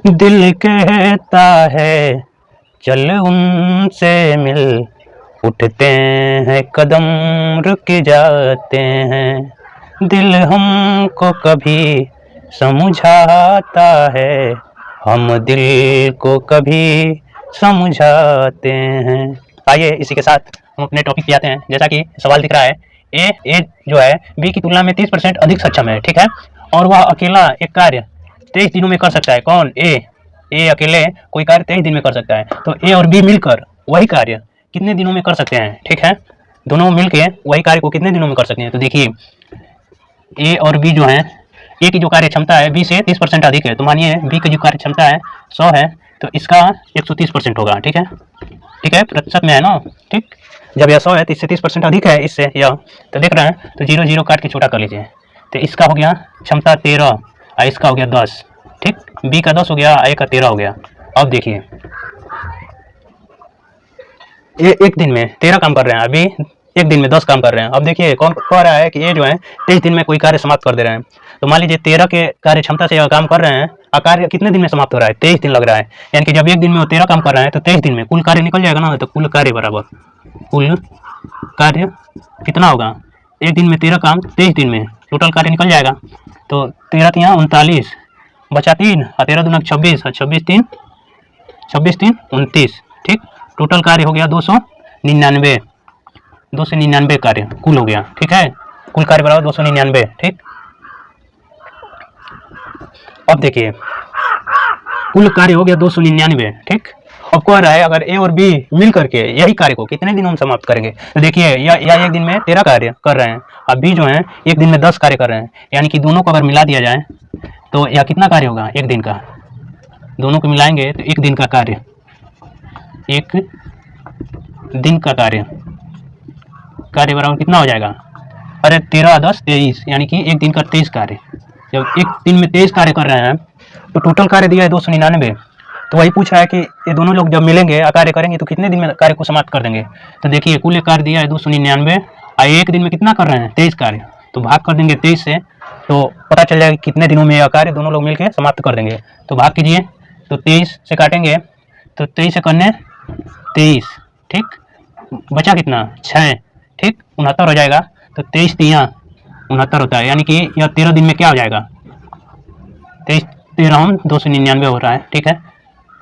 दिल कहता है चल उनसे मिल, उठते हैं कदम रुक जाते हैं। दिल हमको कभी समझाता है, हम दिल को कभी समझाते हैं। आइए इसी के साथ हम अपने टॉपिक पे आते हैं। जैसा कि सवाल दिख रहा है, ए जो है बी की तुलना में 30% अधिक सक्षम है, ठीक है, और वह अकेला एक कार्य 23 दिनों में कर सकता है। कौन? ए अकेले कोई कार्य 23 दिन में कर सकता है। तो ए और बी मिलकर वही कार्य कितने दिनों में कर सकते हैं? ठीक है, दोनों मिलके वही कार्य को कितने दिनों में कर सकते हैं? तो देखिए, ए और बी जो है, ए की जो कार्य क्षमता है बी से 30% अधिक है, तो मानिए बी की जो कार्य क्षमता है 100 है, तो इसका 130% होगा। ठीक है, प्रतिशत में है ना। ठीक, जब यह 100 है तो इससे 30% अधिक है इससे यह, तो देख रहे हैं, तो 0 0 काट के छोटा कर लीजिए। तो इसका हो गया क्षमता 13 और इसका हो गया 10। ठीक, बी का 10 हो गया, ए का 13 हो गया। अब देखिए, ये एक दिन में 13 काम कर रहे हैं, अभी एक दिन में 10 काम कर रहे हैं। अब देखिए कौन कह रहा है कि ये जो है 23 दिन में कोई कार्य समाप्त कर दे रहे हैं। तो मान लीजिए 13 के कार्य क्षमता से यह काम कर रहे हैं और कार्य कितने दिन में समाप्त हो रहा है? 23 दिन लग रहा है। यानी कि जब एक दिन में वो 13 काम कर रहे हैं तो 23 दिन में कुल कार्य निकल जाएगा ना। तो कुल कार्य बराबर कुल कार्य कितना होगा? एक दिन में 13 काम, 23 दिन में टोटल कार्य निकल जाएगा। तो 13 तिया 39 बचा 3 और 13 दूना 26 और 26 3 29। ठीक, टोटल कार्य हो गया 299। 299 कार्य कुल हो गया। ठीक है, कुल कार्य बराबर 299। ठीक, अब देखिए कुल कार्य हो गया 299। ठीक, अब कह रहा है अगर ए और बी मिल करके यही कार्य को कितने दिनों में समाप्त करेंगे? तो देखिए या एक दिन में 13 कार्य कर रहे हैं और बी जो है एक दिन में 10 कार्य कर रहे हैं। यानी कि दोनों को अगर मिला दिया जाए तो यह कितना कार्य होगा? एक दिन का। दोनों को मिलाएंगे तो एक दिन का कार्य, एक दिन का कार्य बराबर कितना हो जाएगा? अरे 13 10 23, यानी कि एक दिन का 23 कार्य। जब एक दिन में 23 कार्य कर रहे हैं तो टोटल कार्य दिया है 299। तो वही पूछ रहा है कि ये दोनों लोग जब मिलेंगे कार्य करेंगे तो कितने दिन में कार्य को समाप्त कर देंगे? तो देखिए कुल कार्य दिया है 299 और एक दिन में कितना कर रहे हैं? 23 कार्य। तो भाग कर देंगे 23 से, तो पता चल जाएगा कितने दिनों में यह कार्य दोनों लोग मिलकर समाप्त कर देंगे। तो भाग कीजिए, तो 23 से काटेंगे तो 23 से करने 23। ठीक, बचा कितना? 6। ठीक, 69 हो जाएगा। तो 23 तिया 69 होता है, यानी कि यह 13 दिन में क्या हो जाएगा? 23 13 299 हो रहा है। ठीक है,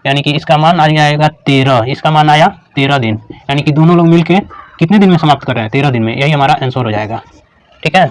यानी कि इसका मान आ जाएगा 13, इसका मान आया 13 दिन। यानी कि दोनों लोग मिलके कितने दिन में समाप्त कर रहे हैं? 13 दिन में। यही हमारा आंसर हो जाएगा। ठीक है।